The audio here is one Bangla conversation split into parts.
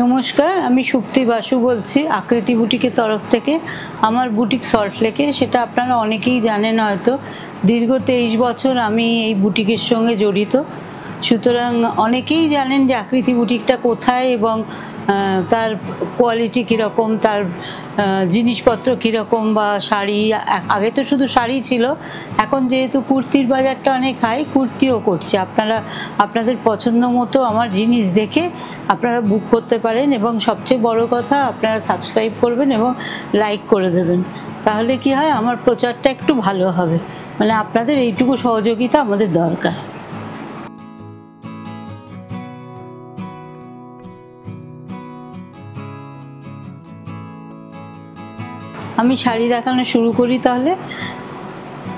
নমস্কার, আমি সুপ্তি বাসু বলছি আকৃতি বুটিকের তরফ থেকে। আমার বুটিক সল্টলেকে, সেটা আপনারা অনেকেই জানেন হয়তো। দীর্ঘ 23 বছর আমি এই বুটিকের সঙ্গে জড়িত। সুতরাং অনেকেই জানেন যে আকৃতি বুটিকটা কোথায় এবং তার কোয়ালিটি কীরকম, তার জিনিসপত্র কীরকম, বা শাড়ি। আগে তো শুধু শাড়ি ছিল, এখন যেহেতু কুর্তির বাজারটা অনেক হাই, কুর্তিও করছি। আপনারা আপনাদের পছন্দ মতো আমার জিনিস দেখে আপনারা বুক করতে পারেন, এবং সবচেয়ে বড় কথা, আপনারা সাবস্ক্রাইব করবেন এবং লাইক করে দেবেন। তাহলে কি হয়, আমার প্রচারটা একটু ভালো হবে। মানে আপনাদের এইটুকু সহযোগিতা আমাদের দরকার। আমি শাড়ি দেখানো শুরু করি তাহলে।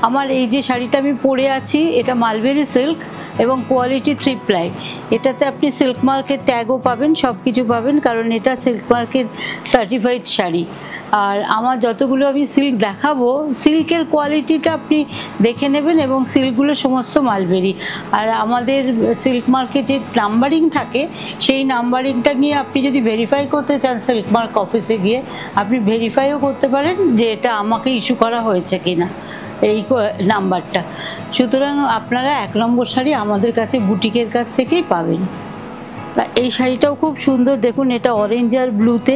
আমার এই যে শাড়িটা আমি পরে আছি, এটা মালবেরি সিল্ক এবং কোয়ালিটি 3 প্লাই। এটাতে আপনি সিল্ক মার্কের ট্যাগও পাবেন, সব কিছু পাবেন, কারণ এটা সিল্ক মার্কেট সার্টিফাইড শাড়ি। আর আমার যতগুলো আমি সিল্ক দেখাবো, সিল্কের কোয়ালিটিটা আপনি দেখে নেবেন, এবং সিল্কগুলো সমস্ত মালবেরি। আর আমাদের সিল্ক মার্কে যে নাম্বারিং থাকে, সেই নাম্বারিংটা নিয়ে আপনি যদি ভেরিফাই করতে চান সিল্ক মার্ক অফিসে গিয়ে, আপনি ভেরিফাইও করতে পারেন যে এটা আমাকে ইস্যু করা হয়েছে কিনা, এই নাম্বারটা। সুতরাং আপনারা 1 নম্বর শাড়ি আমাদের কাছে বুটিকের কাছ থেকেই পাবেন। এই শাড়িটাও খুব সুন্দর, দেখুন এটা অরেঞ্জ আর ব্লুতে।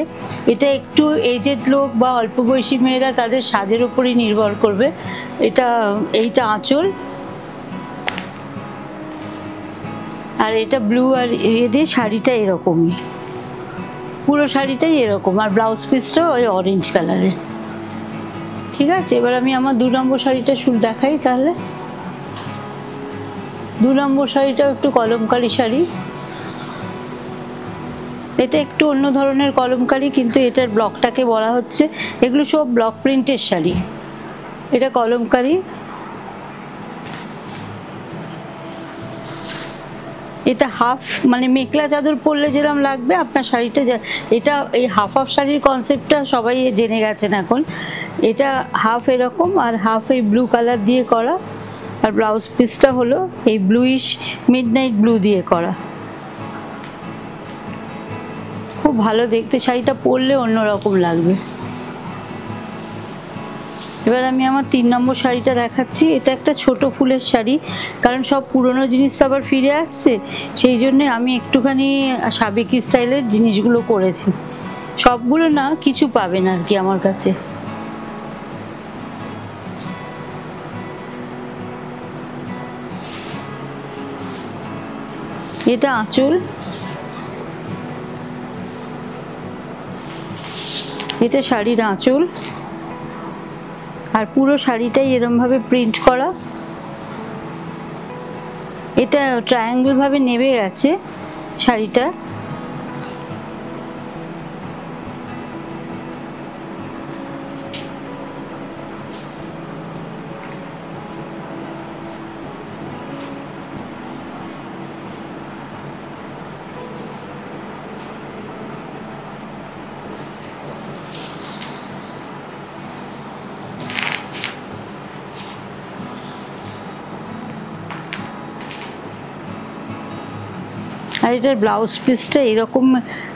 এটা একটু এজেড লোক বা অল্প বয়সী মেয়েরা, তাদের সাজের উপরই নির্ভর করবে। এইটা আঁচল, আর এটা ব্লু আর দিয়ে শাড়িটা এরকমই, পুরো শাড়িটাই এরকম। আর ব্লাউজ পিসটাও ওই অরেঞ্জ কালারের। ঠিক আছে, এবার আমি আমার 2 নম্বর শাড়িটা দেখাই তাহলে। 2 নম্বর শাড়িটাও একটু কলমকারি শাড়ি। এটা একটু অন্য ধরনের কলমকারি, কিন্তু এটার ব্লকটাকে বলা হচ্ছে, এগুলো সব ব্লক প্রিন্টের শাড়ি। এটা কলমকারি, এটা হাফ, মানে মেখলা চাদর পরলে যেরকম লাগবে আপনার শাড়িটা, এটা এই হাফ শাড়ির কনসেপ্টটা সবাই জেনে গেছেন এখন। এটা হাফ এরকম, আর হাফ এই ব্লু কালার দিয়ে করা, আর ব্লাউজ পিসটা হলো এই ব্লুইশ মিডনাইট ব্লু দিয়ে করা। খুব ভালো দেখতে, শাড়িটা পরলে অন্যরকম লাগবে। এবার আমি আমার 3 নম্বর শাড়িটা দেখাচ্ছি। এটা একটা ছোট ফুলের শাড়ি, কারণ সব পুরনো জিনিস তো আবার ফিরে আসছে, সেই জন্যে আমি একটুখানি সাবেকি স্টাইলের জিনিসগুলো করেছি। সবগুলো না, কিছু পাবেন আর কি আমার কাছে। এটা আঁচল, এটা শাড়ির আঁচল, আর পুরো শাড়িটাই এরমভাবে প্রিন্ট করা। এটা ট্রায়াঙ্গেল ভাবে নেমে গেছে শাড়িটা। আর এটার ব্লাউজ পিসটা এরকম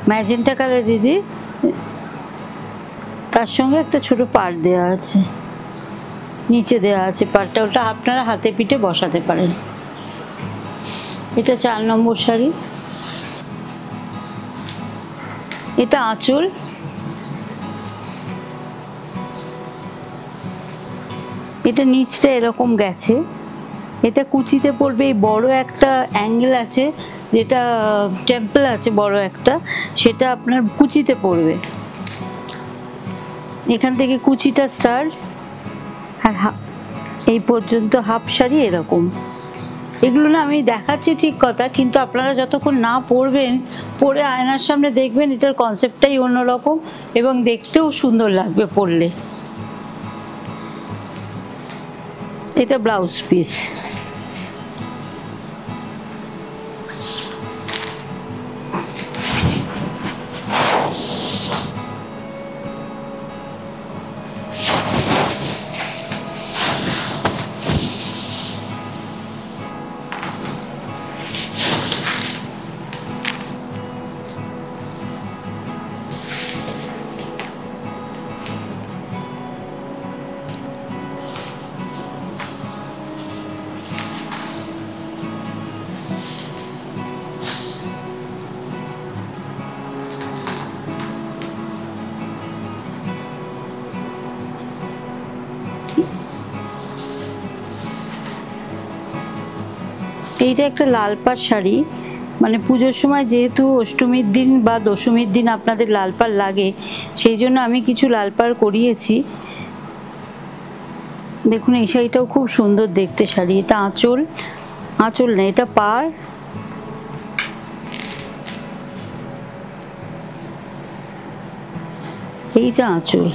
ম্যাজেন্টা কালার দিদি, তার সঙ্গে একটা ছোট পাড় দেওয়া আছে, নিচে দেওয়া আছে পাড়টা, ওটা আপনারা হাতে পিঠে বসাতে পারেন। এটা 4 নম্বর শাড়ি। এটা আঁচল, এটা নিচটা এরকম গেছে। এটা কুচিতে পড়বে, এই বড় একটা অ্যাঙ্গেল আছে, যেটা টেম্পল আছে বড় একটা, সেটা আপনার কুচিতে পড়বে। এখান থেকে কুচিটা স্টার্ট, আর এই পর্যন্ত হাফ শাড়ি এরকম। এগুলো না আমি দেখাচ্ছি ঠিক কথা, কিন্তু আপনারা যতক্ষণ না পরবেন, পরে আয়নার সামনে দেখবেন এটার কনসেপ্টটাই অন্যরকম, এবং দেখতেও সুন্দর লাগবে পরলে। এটা ব্লাউজ পিস। এইটা একটা লাল পাড় শাড়ি, মানে পুজোর সময় যেহেতু অষ্টমীর দিন বা দশমীর দিন আপনাদের লাল পাড় লাগে, সেই জন্য আমি কিছু লাল পাড় করিয়েছি। দেখুন এই শাড়িটাও খুব সুন্দর দেখতে শাড়ি। এটা আঁচল, আঁচল না এটা পাড়। এইটা আঁচল।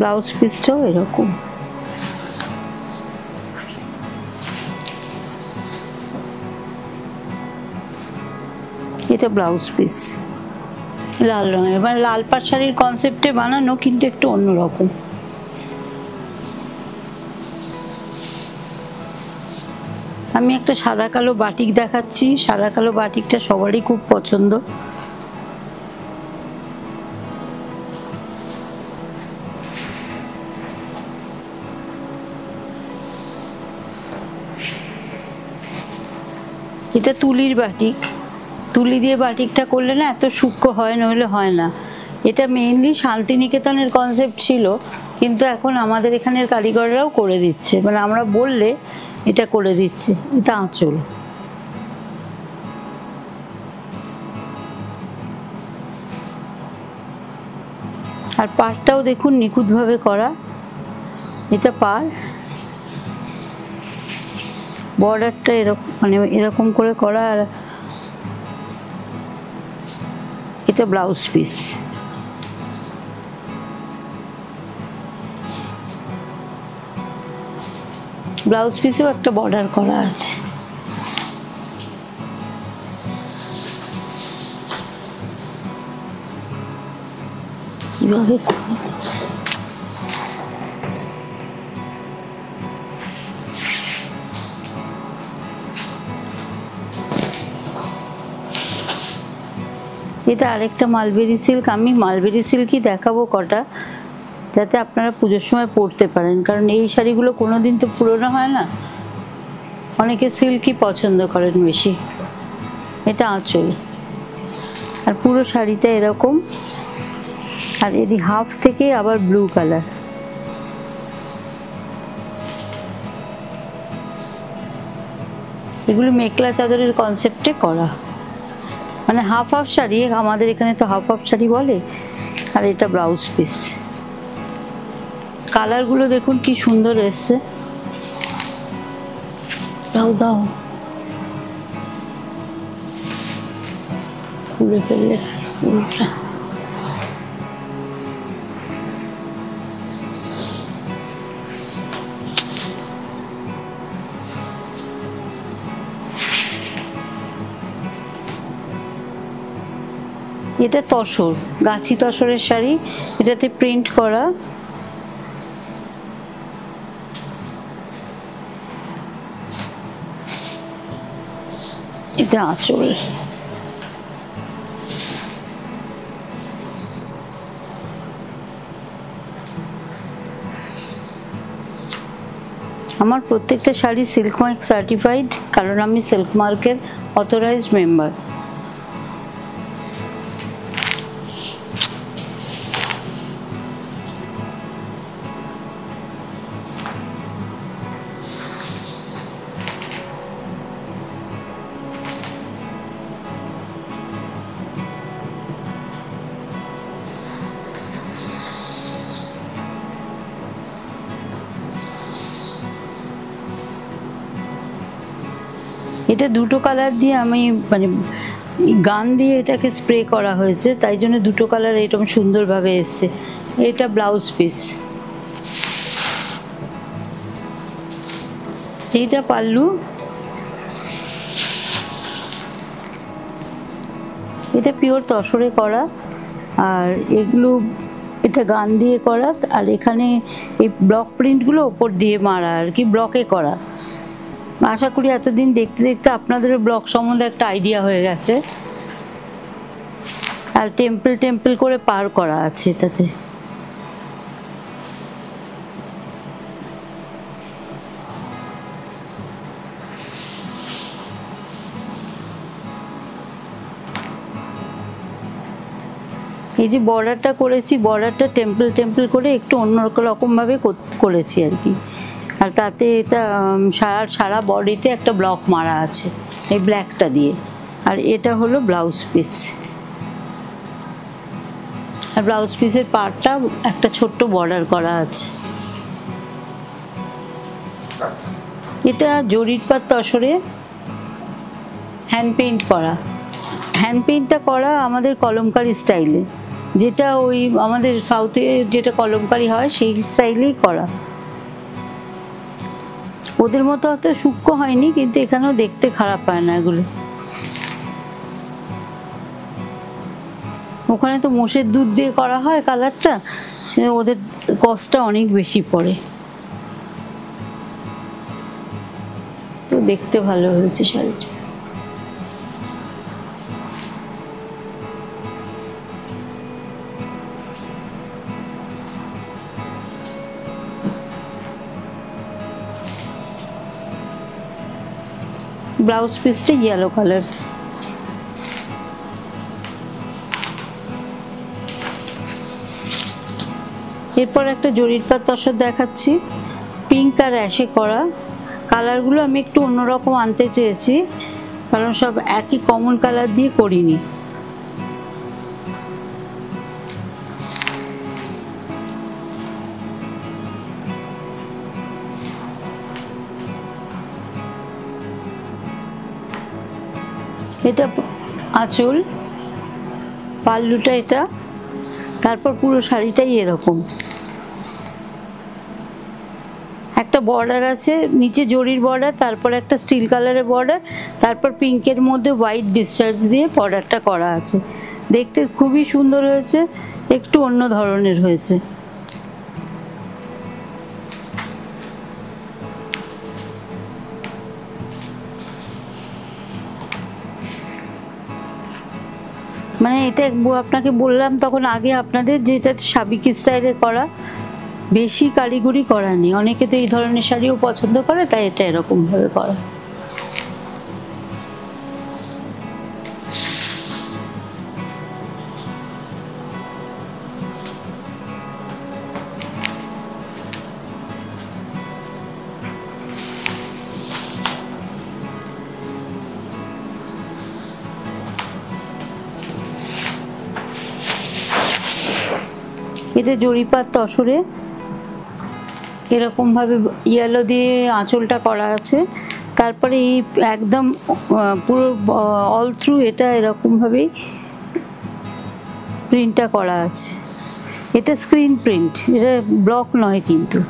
ব্লাউজ পিসটাও এরকম। এটা ব্লাউজ পিস লাল রঙের, মানে লাল পাড় শাড়ির কনসেপ্টে বানানো, কিন্তু একটু অন্যরকম। আমি একটা সাদা কালো বাটিক দেখাচ্ছি। সাদা কালো বাটিকটা সবারই খুব পছন্দ। এটা তুলির বাটিক। তুলি দিয়ে বাটিকটা করলে না এত সূক্ষ্ম হয়, নইলে হয় না। এটা মেইনলি শান্তিনিকেতনের কনসেপ্ট ছিল, কিন্তু এখন আমাদের এখানের কারিগররাও করে দিচ্ছে, মানে আমরা বললে এটা করে দিচ্ছে। এটা আঁচল। আর পাড়টাও দেখুন নিখুঁতভাবে করা। এটা পাড়, বর্ডারটা এরকম, মানে এরকম করে করা। আর এটা ব্লাউজ পিস। ব্লাউজ পিসেও একটা বর্ডার করা আছে। কিভাবে এটা আরেকটা মালবেরি সিল্ক। আমি মালবেরি সিল্কই দেখাবো কটা, যাতে আপনারা পুজোর সময় পরতে পারেন, কারণ এই শাড়িগুলো কোনোদিন তো পুরোনো হয় না, অনেকে সিল্কই পছন্দ করেন বেশি। এটা আঁচল, আর পুরো শাড়িটা এরকম। আর এদিকে হাফ থেকে আবার ব্লু কালার। এগুলো মেখলা চাদরের কনসেপ্টে করা, মানে হাফ হাফ শাড়ি, আমাদের এখানে তো হাফ হাফ শাড়ি বলে। আর এটা ব্লাউজ পিস। কালারগুলো দেখুন কি সুন্দর এসছে। দাও দাও, খুলে ফেললে উল্টা। এটা তসর, গাছি তসরের শাড়ি, এটাতে প্রিন্ট করা। এটা আঁচল। আমার প্রত্যেকটা শাড়ি সিল্ক মার্ক সার্টিফাইড, কারণ আমি সিল্ক মার্কের অথরাইজড মেম্বার। এটা দুটো কালার দিয়ে আমি, মানে গান দিয়ে এটাকে স্প্রে করা হয়েছে, তাই জন্য দুটো কালার এরকম সুন্দরভাবে এসছে। এটা ব্লাউজ পিস। এইটা পাল্লু। এটা পিওর তসরে করা, আর এগুলো এটা গান দিয়ে করা। আর এখানে এই ব্লক প্রিন্টগুলো ওপর দিয়ে মারা, আর কি ব্লকে করা। আশা করি এতদিন দেখতে দেখতে আপনাদেরও ব্লক সম্বন্ধে একটা আইডিয়া হয়ে গেছে। আর টেম্পল টেম্পল করে পার করা আছে এটাতে। এই যে বর্ডারটা করেছি, বর্ডারটা টেম্পল টেম্পল করে একটু অন্য রকম ভাবে করেছি আর কি। আর তাতে এটা সারা বডিতে একটা ব্লক মারা আছে এই ব্ল্যাকটা দিয়ে। আর এটা হলো ব্লাউজ পিস, আর ব্লাউজ পিসের পার্টটা একটা ছোট্ট বর্ডার করা আছে। এটা জরির পাত তসরে হ্যান্ড পেইন্ট করা। হ্যান্ড পেইন্টটা করা আমাদের কলমকারি স্টাইলে, যেটা ওই আমাদের সাউথে যেটা কলমকারি হয় সেই স্টাইলেই করা। ওদের মতো অত সূক্ষ্ম হয়নি, কিন্তু এখানেও দেখতে খারাপ হয় না এগুলো। ওখানে তো মোষের দুধ দিয়ে করা হয় কালারটা, ওদের কস্টটা অনেক বেশি পড়ে। তো দেখতে ভালো হয়েছে শাড়িটা। ব্লাউজ পিসটা ইয়েলো কালার। এরপর একটা জরির পাত তসর দেখাচ্ছি, পিঙ্ক আর অ্যাশে করা। কালারগুলো আমি একটু অন্যরকম আনতে চেয়েছি, কারণ সব একই কমন কালার দিয়ে করিনি। এটা আঁচল, পাল্লুটা এটা, তারপর পুরো শাড়িটাই এরকম। একটা বর্ডার আছে নিচে জরির বর্ডার, তারপর একটা স্টিল কালারের বর্ডার, তারপর পিঙ্কের মধ্যে হোয়াইট ডিসচার্জ দিয়ে বর্ডারটা করা আছে। দেখতে খুবই সুন্দর হয়েছে, একটু অন্য ধরনের হয়েছে। মানে এটা আপনাকে বললাম তখন আগে আপনাদের, যেটা সাবিকি স্টাইলে করা, বেশি কারিগরি করা নেই। অনেকে তো এই ধরনের শাড়িও পছন্দ করে, তাই এটা এরকম ভাবে করা। এটা জরিপাত তসরে এরকম ভাবে ইয়েলো দিয়ে আঁচলটা করা আছে। তারপরে এই একদম পুরো অল থ্রু এটা এরকম ভাবেই প্রিন্টটা করা আছে। এটা স্ক্রিন প্রিন্ট, এটা ব্লক নয় কিন্তু।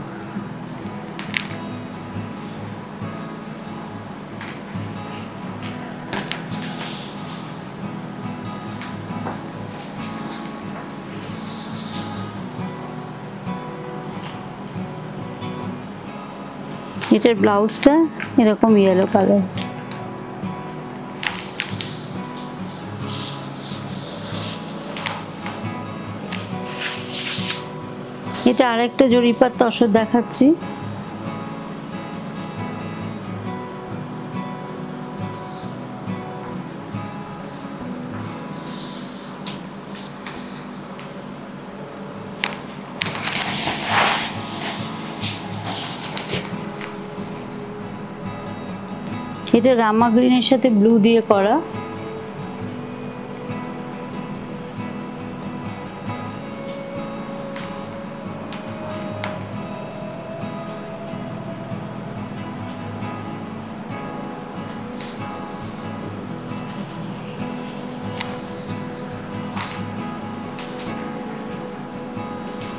এটার ব্লাউজটা এরকম ইয়েলো কালার। এটা আরেকটা জরিপাত তসর দেখাচ্ছি। এটা রামা গ্রিনের সাথে ব্লু দিয়ে করা।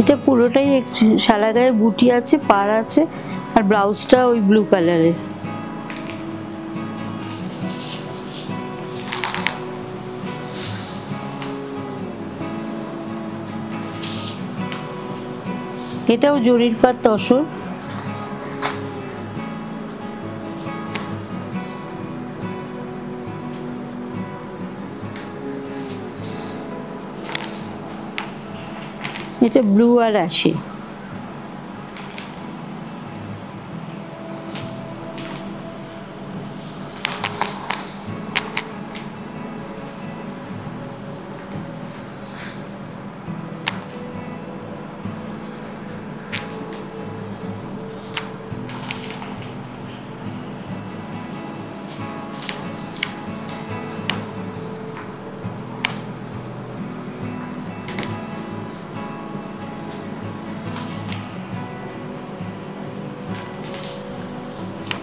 এটা পুরোটাই শালা গায়ে বুটি আছে, পার আছে, আর ব্লাউজটা ওই ব্লু কালারের। এটাও জরির পাত তসর। এটা ব্লু আর অ্যাশি।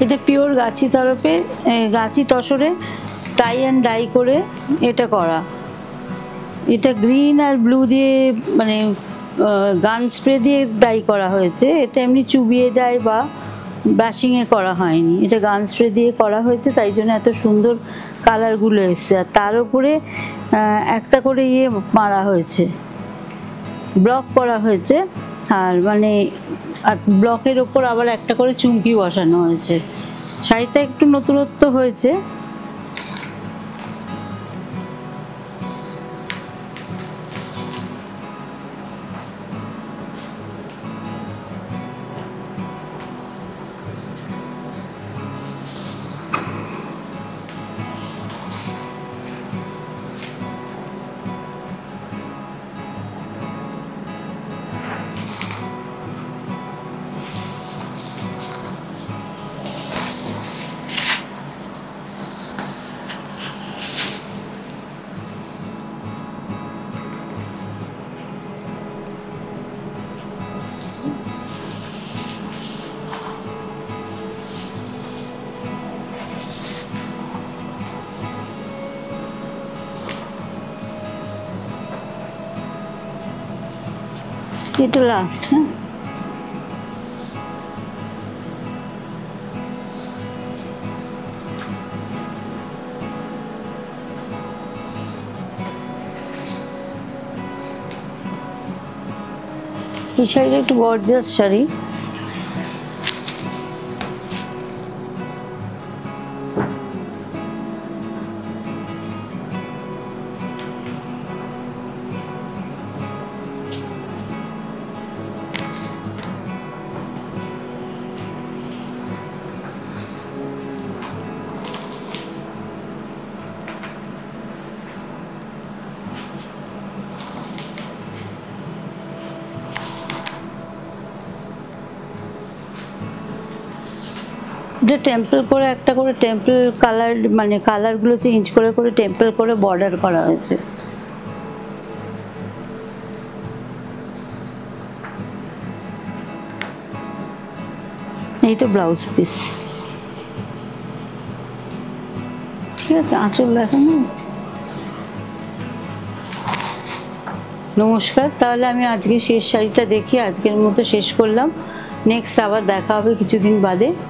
এটা পিওর গাছি তরফে, গাছি তসরে টাই অ্যান্ড ডাই করে এটা করা। এটা গ্রিন আর ব্লু দিয়ে মানে গান স্প্রে দিয়ে ডাই করা হয়েছে। এটা এমনি চুবিয়ে ডাই বা ব্রাশিংয়ে করা হয়নি, এটা গান স্প্রে দিয়ে করা হয়েছে, তাই জন্য এত সুন্দর কালারগুলো এসছে। আর তার উপরে একটা করে মারা হয়েছে, ব্লক করা হয়েছে। আর মানে আর ব্লকের ওপর আবার একটা করে চুমকি বসানো হয়েছে। শাড়িটা একটু নতুনত্ব হয়েছে। এটা লাস্ট। হ্যাঁ, এই শাড়িটা একটু গর্জিয়াস শাড়ি। এটা টেম্পল করে একটা করে টেম্পল কালার, মানে কালারগুলো চেঞ্জ করে করে টেম্পল করে বর্ডার করা হয়েছে। এইটা ব্লাউজ পিস। ঠিক আছে, আঁচল দেখানো। নমস্কার, তাহলে আমি আজকে শেষ শাড়িটা দেখি আজকের মতো শেষ করলাম। নেক্সট আবার দেখা হবে কিছুদিন বাদে।